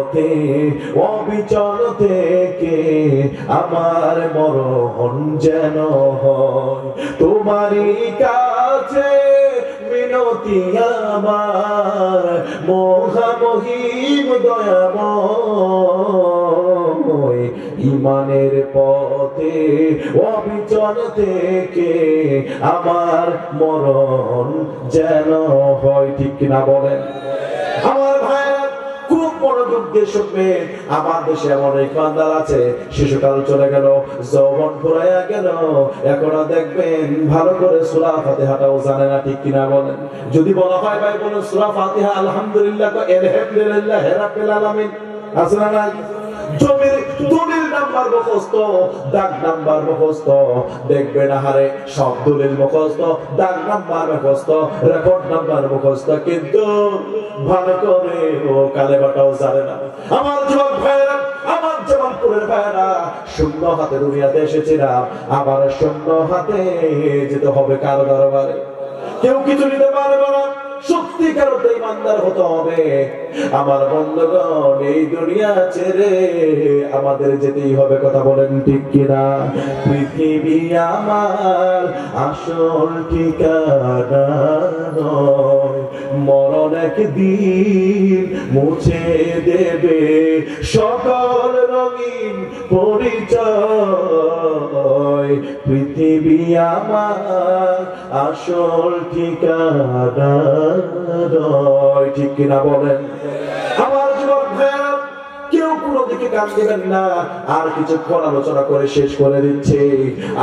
পথে অবিচল থেকে আমার মরণ যেন হয় তোমারই কাছে মিনতি আমার মহামহিম দয়াময় ঈমানের পথে অবিচল থেকে আমার মরণ যেন হয় ঠিক কিনা বলেন আমার ভাইরা খুব মনোযোগ দিয়ে শুনবে আমার দেশে এমন এক ইমানদার আছে শিশুকাল চলে গেল যৌবন ফুরাইয়া গেল এখনো দেখবেন ভালো করে সূরা ফাতিহাটাও জানে না ঠিক কিনা বলেন যদি বলা হয় ভাই বলেন সূরা ফাতিহা আলহামদুলিল্লাহ আলহামদুলিল্লাহ রাব্বিল আলামিন আছে না নাই জমির দলিল নাম্বার মুখস্থ দাগ নাম্বার মুখস্থ দেখবেন হারে সব দলিল মুখস্থ দাগ নাম্বার মুখস্থ রেকর্ড নাম্বার মুখস্থ কিন্তু ভালো করে ও কালেমাটাও জানে না আমার যুবক ভাইরা আমার জামালপুরের ভাইরা শূন্য হাতে দুনিয়াতে এসেছিলাম আবার শূন্য হাতে যেতে হবে কারো দরবারে কেউ কিছু নিতে পারবে না সত্যিকার ঈমানদার হতে হবে আমার বন্ধুগণ এই দুনিয়া ছেড়ে আমাদের যেতেই হবে কথা বলেন ঠিক কিনা পৃথিবী আমার আসল ঠিকানা নয় মরণ একদিন মুছে দেবে সকল রঙিন পরিচয় পৃথিবী আমার আসল ঠিকানা নয় ঠিক কিনা বলেন আমার যুবক ভাইরা কেউ কোনো দিকে কান দেবেন না আর কিছুক্ষণ আলোচনা করে শেষ করে দিচ্ছে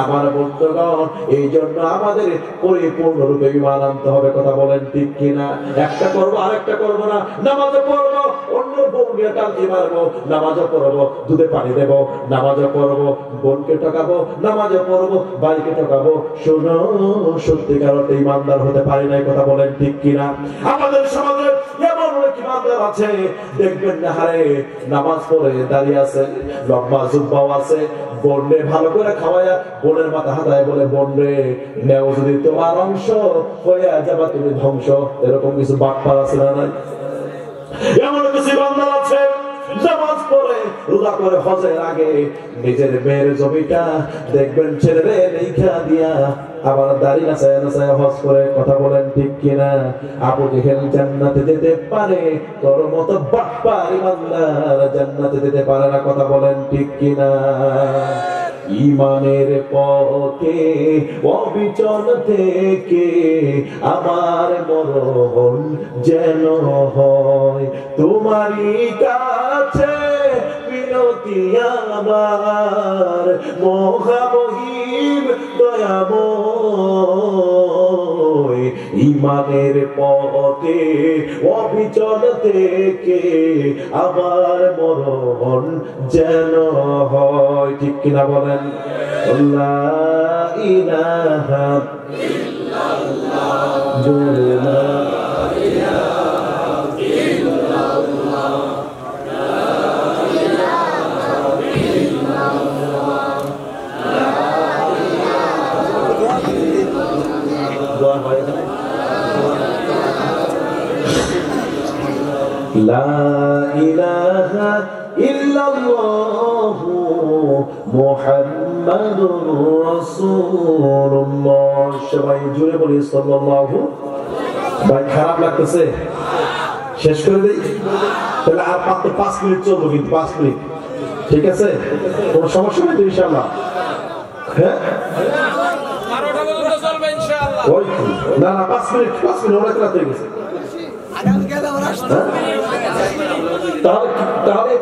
আমার বন্ধুগণ এই জন্য আমাদের পরিপূর্ণরূপে ঈমান আনতে হবে কথা বলেন ঠিক কিনা একটা করবো আরেকটা করবো না নামাজও পড়বো অন্য বউকে টালতে মারবো নামাজও পড়বো দুধে পানি দেবো নামাজও পড়বো বোনকে ঠকাবো নামাজও পড়বো ভাইকে ঠকাবো শোনো সত্যিকার অর্থে ঈমানদার হতে পারি না কথা বলেন ঠিক কিনা আমাদের সমাজে এমন অনেক ঈমানদার আছে দেখবেন না হারে নামাজ পড়ে দাঁড়িয়ে আছে লম্বা জুব্বাও আছে বোনরে ভালো করে খাওয়ায়া বোনের মাথা হাতায় বলে বোনরে নেও যদি তোমার অংশ হয়ে যাবা তুমি ধ্বংস এরকম কিছু বাটপার আছে না নাই এমন কিছু ঈমানদার আছে নামাজ পড়ে রোজা করে হজের আগে নিজের মেয়ের জমিটা দেখবেন ছেড়ে রেখা দিয়া আবার দাড়ি নাচায় নাচায় হজ করে কথা বলেন ঠিক কিনা আবু জেহেল জান্নাতে যেতে পারে তোর মতো বাটপার ঈমানদার জান্নাতে যেতে পারে না কথা বলেন ঠিক কিনা ঈমানের পথে অবিচল থেকে আমার মরণ যেন হয় তোমারই কাছে মিনতি আমার মহামহিম দয়াময় ঈমানের পথে অবিচল থেকে আমার মরণ যেন হয় ঠিক কিনা বলেন লা ইলাহা ইল্লাল্লাহ লা ইলাহা ইল্লাল্লাহ লা ইলাহা ইল্লাল্লাহ লা ইলাহা ইল্লাল্লাহ লা ইলাহা ইল্লাল্লাহু মুহাম্মাদুর রাসূলুল্লাহ সবাই জুড়ে বলি সাল্লাল্লাহু ভাই খারাপ লাগতেছে শেষ করে দেই তাহলে আর মাত্র 5 মিনিট চলবে কিন্তু 5 মিনিট ঠিক আছে কোনো সমস্যা নেই ইনশাআল্লাহ হ্যাঁ 12টা পর্যন্ত চলবে ইনশাআল্লাহ ওই না না 5 মিনিট অনেক রাত হয়ে গেছে আগামী কাল আমরা আসতে তাহলে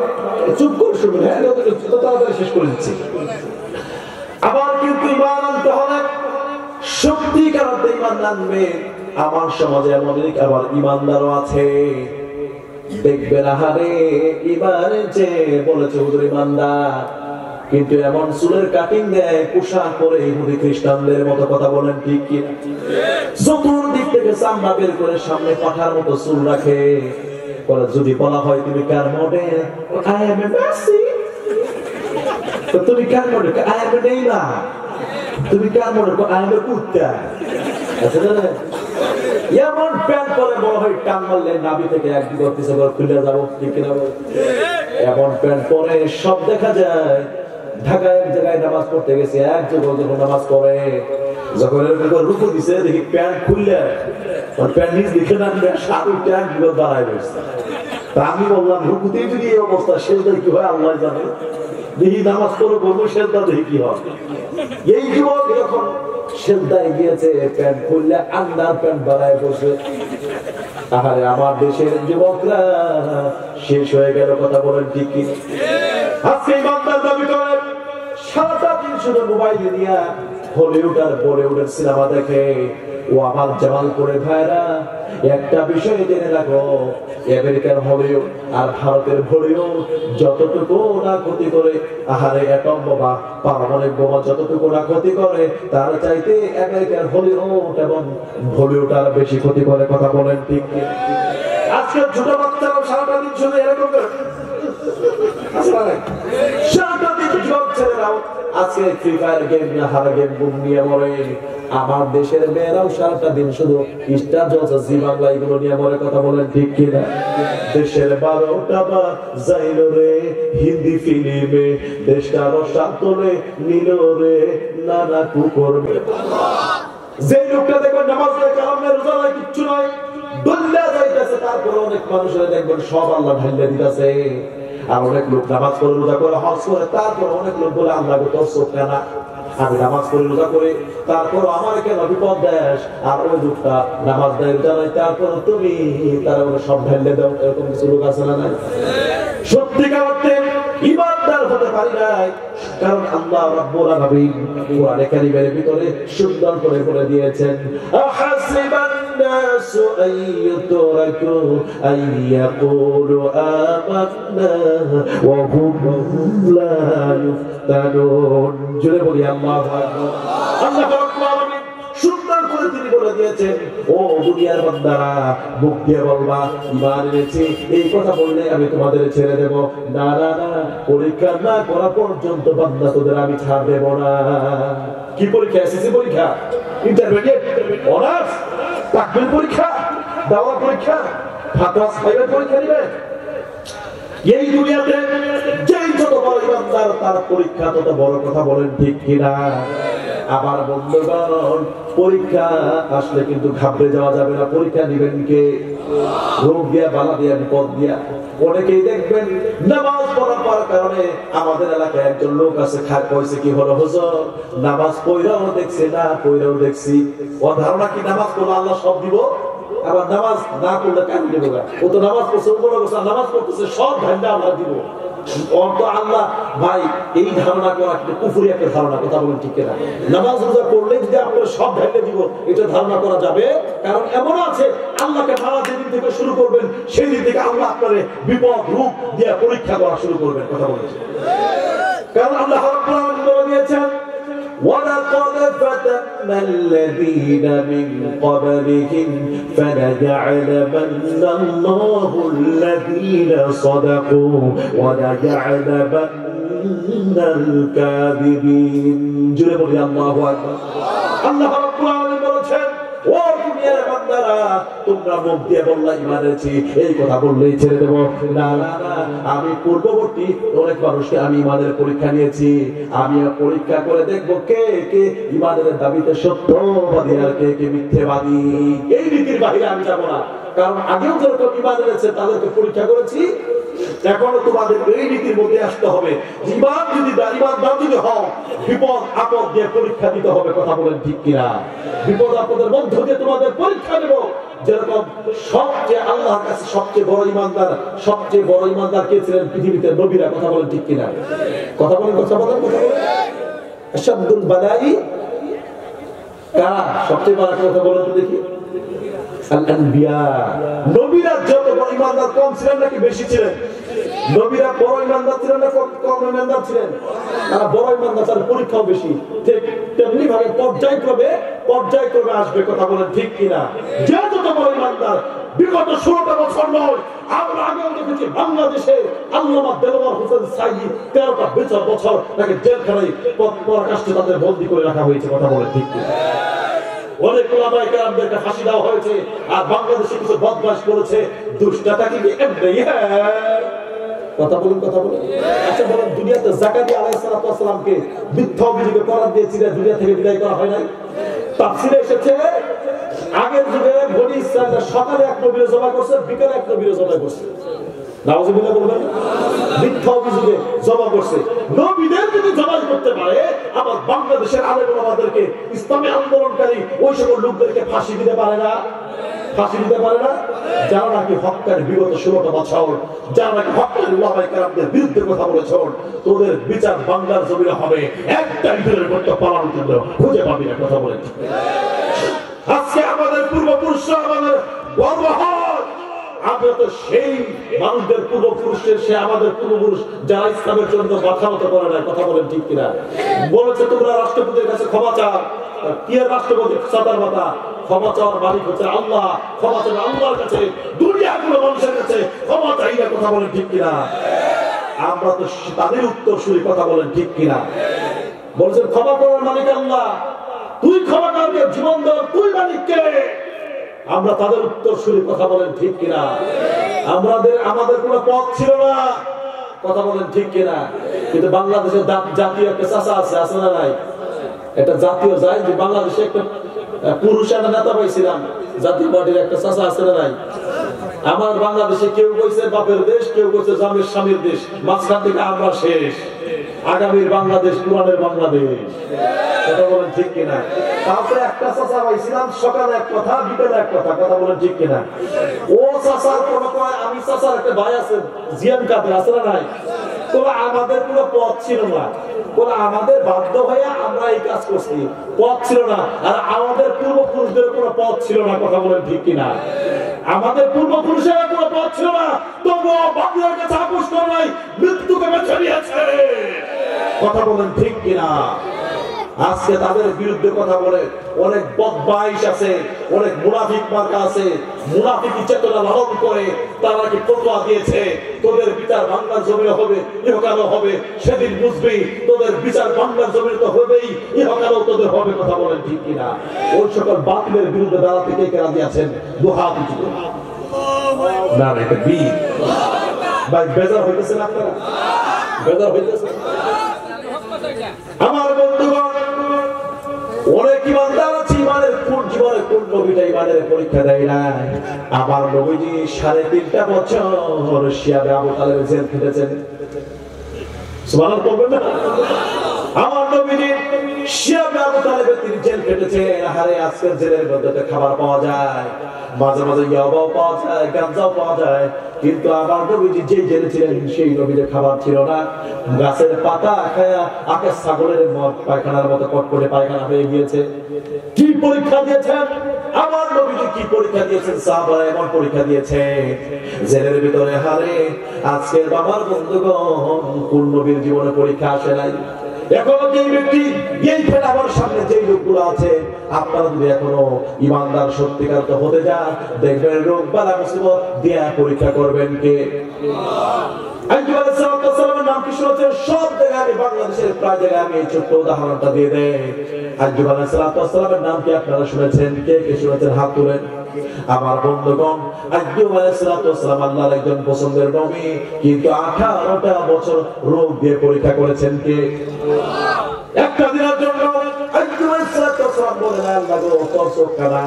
চুপ করে শুনুন হ্যাঁ তাড়াতাড়ি শেষ করে দিচ্ছি আবার কিন্তু ঈমান আনতে হবে সত্যিকার অর্থে ঈমান আনবে আমার সমাজে এমন আবার ঈমানদারও আছে দেখবেন আহারে ঈমানে যে বলেছে হুজুর ঈমানদার কিন্তু এমন চুলের কাটিং দেয় পোশাক পরে ইহুদি খ্রিস্টানদের মতো কথা বলেন ঠিক কি চতুর্দিক থেকে চামড়া বের করে সামনে পাঠার মতো চুল রাখে যদি বলা হয় তুমি কার model I am a Messi তো তুমি কার model I am a Neymar তুমি কার মডেল আই এম এ কুত্তা আচ্ছা এমন প্যান্ট পরে বড় হয় টান মারলে নাভি থেকে একদিক পিছে করে খুলে যাবো, ঠিক কিনা? এমন প্যান্ট পরে সব দেখা যায়। ঢাকায় এক জায়গায় নামাজ পড়তে গেছি, এক যুবক যখন নামাজ পড়ে, যখন রুকু দিছে দেখি প্যান্ট খুললে প্যান্ট নিজ দিকে না সারু প্যান্ট দাঁড়ায় বসছে। তা আমি বললাম রুকুতে যদি এই অবস্থা, সেজদায় কি হয় আল্লাহ জানে। দেখি নামাজ পড়ে বলবো সেজদা দেখি কি হয়। এই যুবক যখন সেজদায় গিয়েছে প্যান্ট খুললে আন্ডার প্যান্ট বাড়ায় বসে। আহারে আমার দেশের যুবকরা শেষ হয়ে গেল, কথা বলেন ঠিক কি? আজকে ইমানদার দাবি করে সারাটা দিন শুধু মোবাইলে নিয়ে হলিউড আর বলিউডের সিনেমা দেখে। ও আমার জামালপুরে ভাইরা, একটা বিষয় জেনে রাখো, আমেরিকার হলিউড আর ভারতের হলিউড যতটুকু না ক্ষতি করে, আহারে অ্যাটম বোমা পারমাণবিক বোমা যতটুকু না ক্ষতি করে, তার চাইতে আমেরিকার হলিউড এবং হলিউড আর বেশি ক্ষতি করে, কথা বলেন ঠিক? আজকে ছোট বাচ্চারাও সারাটা দিন শুধু এরকম করে সারাটা দিন জব ছেড়ে আজকে ফ্রি ফায়ার গেম নিয়ে হারা গেম বুম নিয়ে মরে। আমার দেশের মেয়েরাও সারাটা দিন শুধু স্টার জলসা জি বাংলা এগুলো নিয়ে মরে, কথা বলেন ঠিক কিনা? দেশের 12টা যাইল রে হিন্দি ফিল্মে, দেশটারও শান্তলে নিল রে নানা কুকুর। যে লোকটা দেখবেন নামাজ পড়ে কালাম নেই, রোজা নাই, কিচ্ছু নয়, দল্লা যাইতেছে, তারপরে অনেক মানুষের দেখবেন সব আল্লাহ ঢাইলে দিতেছে। আর অনেক লোক নামাজ পড়ে রোজা করে হজ করে, তারপর অনেক লোক বলে আল্লাহ তোর চোখ কেনা, আমি নামাজ পড়ে রোজা করে তারপর আমার কেন বিপদ দেশ। আর ওই লোকটা নামাজ দেয় রোজা নাই, তারপর তুমি তারা সব ঢাইলে দাও। এরকম কিছু লোক আছে না? নাই। সত্যিকার অর্থে ইমানদার হতে পারি নাই, কারণ আল্লাহ রাব্বুল আলামিন কোরআনে কারীমের ভিতরে সুন্দর করে বলে দিয়েছেন, আহাসিবান নাসু আইয়ুতরাকু আইয়াকুলু আমান্না ওয়া হুম লা ইফতানুন। জোরে বলি আল্লাহু আকবার। আল্লাহ রাব্বুল আলামিন সুন্দর করে তিনি বলে দিয়েছেন, ও দুনিয়ার বান্দারা, মুখ দিয়ে বলবা ঈমান এনেছি, এই কথা বললে আমি তোমাদের ছেড়ে দেব না। না না, পরীক্ষা না করা পর্যন্ত বান্দা তোদের আমি ছাড় দেব না। কি পরীক্ষা? এসএসসি পরীক্ষা, ইন্টারমিডিয়েট, অনার্স, তাকবির পরীক্ষা, দাওয়া পরীক্ষা, ফাতওয়া সাহেবের পরীক্ষা দিবে। এই দুনিয়াতে যেই যত বড় ইমানদার তার পরীক্ষা তত বড়, কথা বলেন ঠিক কিনা? আবার বন্ধুগণ, পরীক্ষা আসলে কিন্তু ঘাবড়ে যাওয়া যাবে না। পরীক্ষা দিবেন কে? রোগ দিয়া, বালা দিয়া, বিপদ দিয়া। অনেকেই দেখবেন নামাজ পড়ার কারণে, আমাদের এলাকায় একজন লোক আছে, খায় কইছে কি হলো হুজুর, নামাজ পড়াও দেখছে না পড়াও দেখছি। ও ধারণা কি নামাজ পড়লে আল্লাহ সব দিব, আবার নামাজ না করলে কেন দেবো? ও তো নামাজ পড়ছে, নামাজ পড়তেছে, সব ধান্দা আল্লাহ দিব। আল্লাহ ভাই, এই ধারণা করা কিন্তু কুফরি একটা ধারণা, কথা বলেন ঠিক কিনা? নামাজ রোজা করলে যদি আপনার সব ঢাইলে দিব, এটা ধারণা করা যাবে? কারণ এমন আছে, আল্লাহকে মারা যেদিন থেকে শুরু করবেন, সেই দিন থেকে আল্লাহ আপনার বিপদ রূপ দিয়ে পরীক্ষা করা শুরু করবেন, কথা বলেছে। কারণ আল্লাহ রাব্বুল আলামিন বলে দিয়েছেন, وَلَقَدْ فَتَنَّا الَّذِينَ مِنْ قَبْلِهِمْ فَلَيَعْلَمَنَّ اللَّهُ الَّذِينَ صَدَقُوا وَلَيَعْلَمَنَّ الْكَاذِبِينَ। জোরে বলি আল্লাহু আকবার। আল্লাহ রাব্বুল আলামিন বলেছেন, ও দুনিয়ার বান্দারা, তোমরা মুখ দিয়ে বললা ঈমান এনেছি, এই কথা বললেই ছেড়ে দেব না। না না, আমি পূর্ববর্তী অনেক মানুষকে আমি ঈমানের পরীক্ষা নিয়েছি। আমি পরীক্ষা করে দেখব কে কে ঈমানের দাবিতে সত্যবাদী আর কে কে মিথ্যাবাদী। এই নীতির বাইরে আমি যাব না, কারণ আগেও যেরকম ঈমান এনেছে তাদেরকে পরীক্ষা করেছি, এখনো তোমাদের এই নীতির মধ্যে আসতে হবে। ঈমান যদি ঈমানদার যদি হও, বিপদ আপদ দিয়ে পরীক্ষা দিতে হবে, কথা বলেন ঠিক কিনা? বিপদ আপদের মধ্য দিয়ে তোমাদের পরীক্ষা দেব। যেরকম সবচেয়ে আল্লাহর কাছে সবচেয়ে বড় ঈমানদার কে ছিলেন পৃথিবীতে? নবীরা, কথা বলেন ঠিক কিনা? কথা বলেন। আশাদুল বালাই কারা? সবচেয়ে বড় কথা বলেন তো দেখি। নবীরা যত বড় ঈমানদার কম ছিলেন নাকি বেশি ছিলেন? নবীরা বড় ঈমানদার ছিলেন না কম ঈমানদার ছিলেন? তারা বড় ঈমানদার, তার পরীক্ষাও বেশি। ঠিক তেমনি ভাবে পর্যায়ক্রমে আসবে, কথা বলেন ঠিক কিনা? যে যত বড় ঈমানদার, বিগত 16টা বছর নয়, আমরা আগেও দেখেছি বাংলাদেশে আল্লামা দেলোয়ার হোসেন সাইয়্যিদ 13টা বছর তাকে জেলখানায় পরাকাষ্ঠে তাদের বন্দী করে রাখা হয়েছে, কথা বলেন ঠিক কিনা? অনেক ওলামায়ে কেরামদেরকে ফাঁসি দেওয়া হয়েছে, আর বাংলাদেশে কিছু বদমাশ করেছে। দুষ্টাটা কি কথা বলুন, কথা বলুন। আচ্ছা বলেন, দুনিয়াতে জাকারিয়া আলাইহিস সালামকে মিথ্যা অভিযোগে করার দিয়েছিলেন, দুনিয়া থেকে বিদায় করা হয় নাই? তাফসীরে এসেছে আগের যুগে বনি ইসরায়েলরা সকালে এক নবীরে জবাই করছে, বিকালে এক নবীরে জবাই করছে। নাউযুবিল্লাহ বলবেন, মিথ্যা অভিযোগে জবাই করছে। নবীদের যদি জবাই করতে পারে, আবার বাংলাদেশের আলেম ওলামাদেরকে, ইসলামী আন্দোলনকারী ওই সকল লোকদেরকে ফাঁসি দিতে পারে না? ফাঁসি দিতে পারে না? যারা নাকি হক্কানি বিগত 16টা বছর, যারা নাকি হক্কানি ওলামায়ে কেরামদের বিরুদ্ধে কথা বলেছেন, তোদের বিচার বাংলার জমিনে হবে। একটা ইঁদুরের মতো পালানো কিন্তু খুঁজে পাবি না। কথা বলেন। আজকে আমাদের পূর্বপুরুষরা আমাদের গর্ব হয়, আমরা তো সেই মানুষদের পূর্বপুরুষের, সে আমাদের পূর্বপুরুষ যারা ইসলামের জন্য মাথা মতো করে না। কথা বলেন ঠিক কিনা? বলেছে তোমরা রাষ্ট্রপতির কাছে ক্ষমা চাও, কি আর রাষ্ট্রপতি সাদার মাথা? ক্ষমা চাওয়ার মালিক হচ্ছে আল্লাহ, ক্ষমা চাবে আল্লাহর কাছে, দুনিয়ার কোনো মানুষের কাছে ক্ষমা চাই না। কথা বলেন ঠিক কিনা? আমরা তো তাদের উত্তর শুনি। কথা বলেন ঠিক কিনা? বলছেন ক্ষমা করার মালিক আল্লাহ, তুই ক্ষমা করবে, জীবন দেওয়ার তুই মালিককে। আমরা তাদের উত্তর শুনি। কথা বলেন ঠিক কিনা? আমাদের কোনো পথ ছিল না। কথা বলেন ঠিক কিনা? কিন্তু বাংলাদেশের জাতীয় একটা চাচা আছে, আছে না নাই? একটা জাতীয় যায় যে বাংলাদেশে একটা পুরুষ একটা নেতা পাইছিলাম, জাতীয় পার্টির একটা চাচা আছে না নাই? আমার বাংলাদেশে কেউ কইছে বাপের দেশ, কেউ কইছে জামের স্বামীর দেশ, মাঝখান থেকে আমরা শেষ। আগামীর বাংলাদেশ কোরআনের বাংলাদেশ। কথা বলেন ঠিক কিনা? তারপরে একটা চাচা পাইছিলাম, সকালে এক কথা, বিকেলে এক কথা। কথা বলেন ঠিক কিনা? ও চাচার কোনো কয়, আমি চাচার একটা ভাই আছে জিয়ান কাদের, আছে না নাই? তোরা আমাদের কোনো পথ ছিল না, তোরা আমাদের বাধ্য হয়ে আমরা এই কাজ করছি, পথ ছিল না। আর আমাদের পূর্বপুরুষদের কোনো পথ ছিল না। কথা বলেন ঠিক কিনা? আমাদের পূর্বপুরুষের কোনো পথ ছিল না, তবুও বাংলার কাছে আপোষ করে নাই, মৃত্যুকে বেছে নিয়েছে। কথা বলেন ঠিক কিনা? আজকে তাদের বিরুদ্ধে কথা বলে অনেক বদমাইশ আছে, অনেক মুনাফিক মার্কা আছে, মুনাফিক চেতনা লালন করে তারা কি ফতোয়া দিয়েছে তোদের বিচার বাংলার জমিনে হবে, ইহকালও হবে। সেদিন বুঝবি তোদের বিচার বাংলার জমিনে তো হবেই, ইহকালও তোদের হবে। কথা বলেন ঠিক কিনা? ওই সকল বাতিলের বিরুদ্ধে দাঁড়াতে কে কে রাজি আছেন? দুহাত উঁচু করে। না না, এটা বীর ভাই। বেজার হইতেছেন আপনারা? বেজার হইতেছে? আমার বন্ধুগণ, অনেক ইমানদার আছে, ইমানের কোন জীবনে কোন নবীটা ইমানের পরীক্ষা দেয় না। আমার নবীজি 3.5 বছর শিয়াবে আবু তালেব জেল খেটেছেন। সুবহানাল্লাহ বলবেন না? আমার নবীজি শিয়াবে আবু তালেবের তিনি জেল খেটেছেন। আরে আজকের জেলের মধ্যে খাবার পাওয়া যায়, মাঝে মাঝে ইয়াবাও পাওয়া যায়, গাঁজাও পাওয়া যায়, কিন্তু আমার নবীজি যে জেলে ছিলেন সেই নবীদের খাবার ছিল না। গাছের পাতা খায়া আকাশ ছাগলের পায়খানার মতো কটকটে পায়খানা হয়ে গিয়েছে। কি পরীক্ষা দিয়েছেন আমার নবীজি? কি পরীক্ষা দিয়েছেন? সাহাবারা এমন পরীক্ষা দিয়েছে জেলের ভিতরে। হারে আজকের বাবার বন্ধুগণ, কোন নবীর জীবনে পরীক্ষা আসে নাই? এখনো যে ব্যক্তি এইখানে আমার সামনে যে লোকগুলো আছে, আপনারা যদি এখনো ইমানদার সত্যিকার তো হতে যান, দেখবেন রোগ বালা মুসিবত দিয়ে পরীক্ষা করবেন কে? আইয়ুব আলাইহিস সালামের নাম কি শুনেছেন? সব জায়গায়, বাংলাদেশের প্রায় জায়গায় আমি এই ছোট্ট উদাহরণটা দিয়ে দেই। আইয়ুব আলাইহিস সালামের নাম কি আপনারা শুনেছেন? কে কে শুনেছেন? হাত তুলেন। আমার বন্ধুগণ, আইয়ুব আলাইহিস সালাম আল্লাহর একজন পছন্দের নবী, কিন্তু 18টা বছর রোগ দিয়ে পরীক্ষা করেছেন কে? একটা দিনের জন্য আইয়ুব আলাইহিস সালাম বলেন, আল্লাহ গো, তোর চোখ কানা,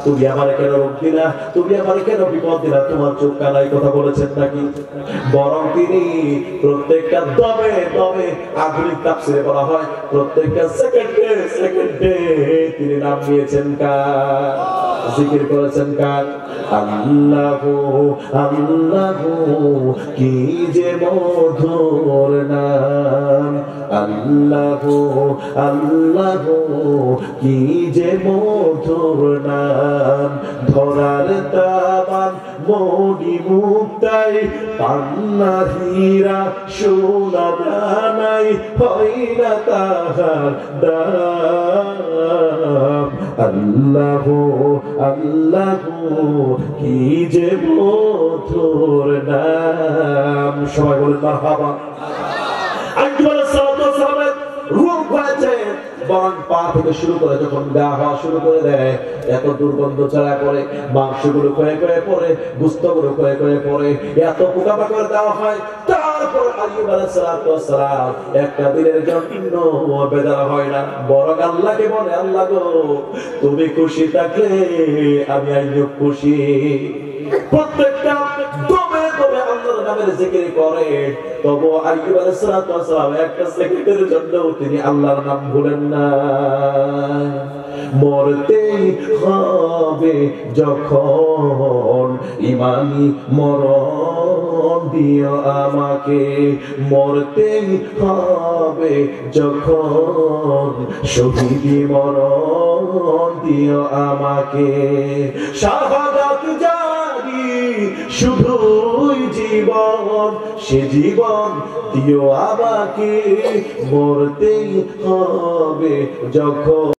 তুমি আমারে কেন রোগ দিলা, তুমি আমারে কেন বিপদ দিলা, তোমার চোখ কানাই? কথা বলেছেন নাকি? বরং তিনি প্রত্যেকটা দমে দমে, আধুনিক তাফসীরে বলা হয় প্রত্যেকটা সেকেন্ডে সেকেন্ডে তিনি নাম নিয়েছেন কার, জিকির করেছেন কার? আল্লাহু আল্লাহু কি যে মধুর নাম, আল্লাহু আল্লাহু কি যে মধুর নাম, ধরার তাবান মনি মুক্তাই, পান্না হীরা সোনা দানাই, হয় না তাহার দাম। আল্লাহু আল্লাহু কি যে মধুর নাম। সবাই বলেন মারহাবা। আইয়ুব আলাইহিস সালামের রূহ হয়েছে বরং পা থেকে শুরু করে যখন গা হওয়া শুরু করে দেয়, এত দুর্গন্ধ ছড়া পড়ে, মাংসগুলো ক্ষয়ে ক্ষয়ে পড়ে, গোস্তগুলো ক্ষয়ে ক্ষয়ে পড়ে, এত পোকামাকড় দেওয়া হয়। তারপর আইয়ুব আলাইহিস সালাম একটা দিনের জন্য বেজার হয় না, বরং আল্লাহকে বলে, আল্লাহ গো, তুমি খুশি থাকলে আমি আইয়ুব খুশি। প্রত্যেকটা দমে দমে আল্লাহর নামের জিকির করে, তবু আইয়ুব আলাইহিস সালাম একটা সেকেন্ডের জন্য তিনি আল্লাহর নাম ভুলেন না। মরতেই হবে যখন ইমানি মরণ দিও আমাকে, মরতেই হবে যখন শহীদি মরণ দিও আমাকে। শাহাদাত জারি শুধুই জীবন, সে জীবন দিও আমাকে, মরতেই হবে যখন